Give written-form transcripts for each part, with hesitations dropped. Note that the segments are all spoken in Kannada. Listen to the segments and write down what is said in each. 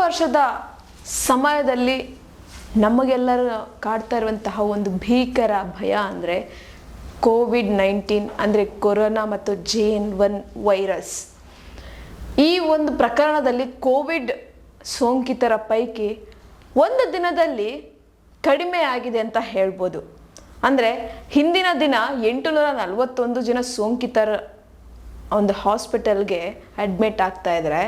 ವರ್ಷದ ಸಮಯದಲ್ಲಿ ನಮಗೆಲ್ಲರೂ ಕಾಡ್ತಾ ಇರುವಂತಹ ಒಂದು ಭೀಕರ ಭಯ ಅಂದರೆ ಕೋವಿಡ್-19 ಅಂದರೆ ಕೊರೋನಾ ಮತ್ತು JN1 ವೈರಸ್. ಈ ಒಂದು ಪ್ರಕರಣದಲ್ಲಿ ಕೋವಿಡ್ ಸೋಂಕಿತರ ಪೈಕಿ ಒಂದು ದಿನದಲ್ಲಿ ಕಡಿಮೆ ಆಗಿದೆ ಅಂತ ಹೇಳ್ಬೋದು. ಅಂದರೆ ಹಿಂದಿನ ದಿನ 841 ಜನ ಸೋಂಕಿತರ ಒಂದು ಹಾಸ್ಪಿಟಲ್ಗೆ ಅಡ್ಮಿಟ್ ಆಗ್ತಾ ಇದ್ದಾರೆ.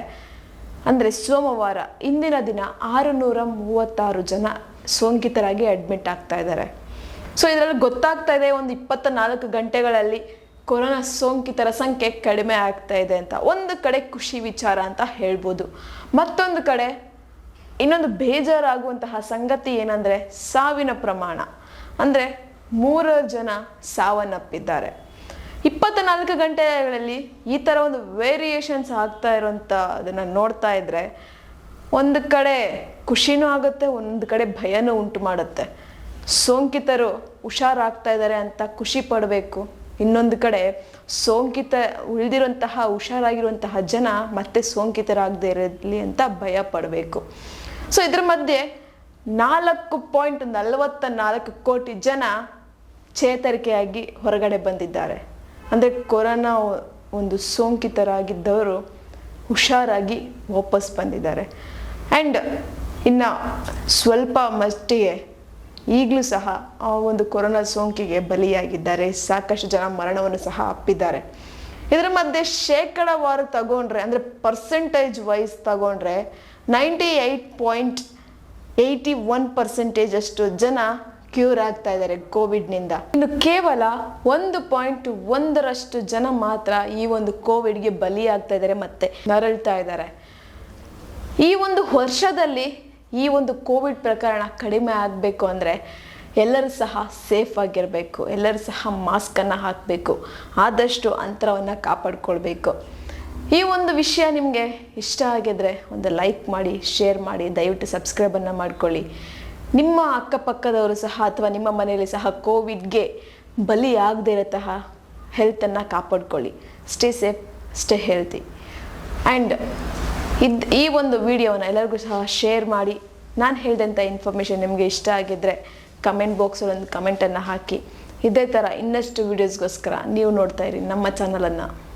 ಅಂದರೆ ಸೋಮವಾರ ಇಂದಿನ ದಿನ 636 ಜನ ಸೋಂಕಿತರಾಗಿ ಅಡ್ಮಿಟ್ ಆಗ್ತಾ ಇದ್ದಾರೆ. ಸೊ ಇದರಲ್ಲಿ ಗೊತ್ತಾಗ್ತಾ ಇದೆ ಒಂದು 24 ಗಂಟೆಗಳಲ್ಲಿ ಕೊರೋನಾ ಸೋಂಕಿತರ ಸಂಖ್ಯೆ ಕಡಿಮೆ ಆಗ್ತಾ ಇದೆ ಅಂತ. ಒಂದು ಕಡೆ ಖುಷಿ ವಿಚಾರ ಅಂತ ಹೇಳ್ಬೋದು. ಮತ್ತೊಂದು ಕಡೆ ಇನ್ನೊಂದು ಬೇಜಾರಾಗುವಂತಹ ಸಂಗತಿ ಏನಂದರೆ ಸಾವಿನ ಪ್ರಮಾಣ. ಅಂದರೆ 3 ಜನ ಸಾವನ್ನಪ್ಪಿದ್ದಾರೆ. 24 ಗಂಟೆಗಳಲ್ಲಿ ಈ ಥರ ಒಂದು ವೇರಿಯೇಷನ್ಸ್ ಆಗ್ತಾ ಇರೋಂಥ ಅದನ್ನು ನೋಡ್ತಾ ಇದ್ದರೆ ಒಂದು ಕಡೆ ಖುಷಿನೂ ಆಗುತ್ತೆ, ಒಂದು ಕಡೆ ಭಯನೂ ಉಂಟು ಮಾಡುತ್ತೆ. ಸೋಂಕಿತರು ಹುಷಾರಾಗ್ತಾ ಇದ್ದಾರೆ ಅಂತ ಖುಷಿ ಪಡಬೇಕು, ಇನ್ನೊಂದು ಕಡೆ ಉಳಿದಿರುವಂತಹ ಹುಷಾರಾಗಿರುವಂತಹ ಜನ ಮತ್ತೆ ಸೋಂಕಿತರಾಗದೇ ಇರಲಿ ಅಂತ ಭಯ ಪಡಬೇಕು. ಸೊ ಇದ್ರ ಮಧ್ಯೆ 4.44 ಕೋಟಿ ಜನ ಚೇತರಿಕೆಯಾಗಿ ಹೊರಗಡೆ ಬಂದಿದ್ದಾರೆ. ಅಂದರೆ ಕೊರೋನಾ ಒಂದು ಸೋಂಕಿತರಾಗಿದ್ದವರು ಹುಷಾರಾಗಿ ವಾಪಸ್ ಬಂದಿದ್ದಾರೆ. ಆ್ಯಂಡ್ ಇನ್ನು ಸ್ವಲ್ಪ ಮಟ್ಟಿಗೆ ಈಗಲೂ ಸಹ ಆ ಒಂದು ಕೊರೋನಾ ಸೋಂಕಿಗೆ ಬಲಿಯಾಗಿದ್ದಾರೆ. ಸಾಕಷ್ಟು ಜನ ಮರಣವನ್ನು ಸಹ ಅಪ್ಪಿದ್ದಾರೆ. ಇದರ ಮಧ್ಯೆ ಶೇಕಡಾವಾರು ತಗೊಂಡ್ರೆ ಅಂದರೆ ಪರ್ಸೆಂಟೇಜ್ ವೈಸ್ ತಗೊಂಡ್ರೆ 98.81% ಅಷ್ಟು ಜನ ಕ್ಯೂರ್ ಆಗ್ತಾ ಇದ್ದಾರೆ ಕೋವಿಡ್ನಿಂದ. ಇನ್ನು ಕೇವಲ 1.1% ಜನ ಮಾತ್ರ ಈ ಒಂದು ಕೋವಿಡ್ಗೆ ಬಲಿಯಾಗ್ತಾ ಇದ್ದಾರೆ ಮತ್ತೆ ನರಳ್ತಾ ಇದ್ದಾರೆ. ಈ ಒಂದು ವರ್ಷದಲ್ಲಿ ಈ ಒಂದು ಕೋವಿಡ್ ಪ್ರಕರಣ ಕಡಿಮೆ ಆಗಬೇಕು ಅಂದರೆ ಎಲ್ಲರೂ ಸಹ ಸೇಫ್ ಆಗಿರಬೇಕು, ಎಲ್ಲರೂ ಸಹ ಮಾಸ್ಕನ್ನು ಹಾಕಬೇಕು, ಆದಷ್ಟು ಅಂತರವನ್ನು ಕಾಪಾಡಿಕೊಳ್ಬೇಕು. ಈ ಒಂದು ವಿಷಯ ನಿಮಗೆ ಇಷ್ಟ ಆಗಿದ್ರೆ ಒಂದು ಲೈಕ್ ಮಾಡಿ, ಶೇರ್ ಮಾಡಿ, ದಯವಿಟ್ಟು ಸಬ್ಸ್ಕ್ರೈಬನ್ನು ಮಾಡ್ಕೊಳ್ಳಿ. ನಿಮ್ಮ ಅಕ್ಕಪಕ್ಕದವರು ಸಹ ಅಥವಾ ನಿಮ್ಮ ಮನೆಯಲ್ಲಿ ಸಹ ಕೋವಿಡ್ಗೆ ಬಲಿ ಆಗದೇ ಇರೋಂತಹ ಹೆಲ್ತನ್ನು ಕಾಪಾಡ್ಕೊಳ್ಳಿ. Stay safe, stay healthy. And ಈ ಒಂದು ವಿಡಿಯೋನ ಎಲ್ಲರಿಗೂ ಸಹ ಶೇರ್ ಮಾಡಿ. ನಾನು ಹೇಳಿದಂಥ ಇನ್ಫಾರ್ಮೇಷನ್ ನಿಮಗೆ ಇಷ್ಟ ಆಗಿದ್ದರೆ ಕಮೆಂಟ್ ಬಾಕ್ಸಲ್ಲಿ ಒಂದು ಕಮೆಂಟನ್ನು ಹಾಕಿ. ಇದೇ ಥರ ಇನ್ನಷ್ಟು ವೀಡಿಯೋಸ್ಗೋಸ್ಕರ ನೀವು ನೋಡ್ತಾ ಇರಿ ನಮ್ಮ ಚಾನಲನ್ನು.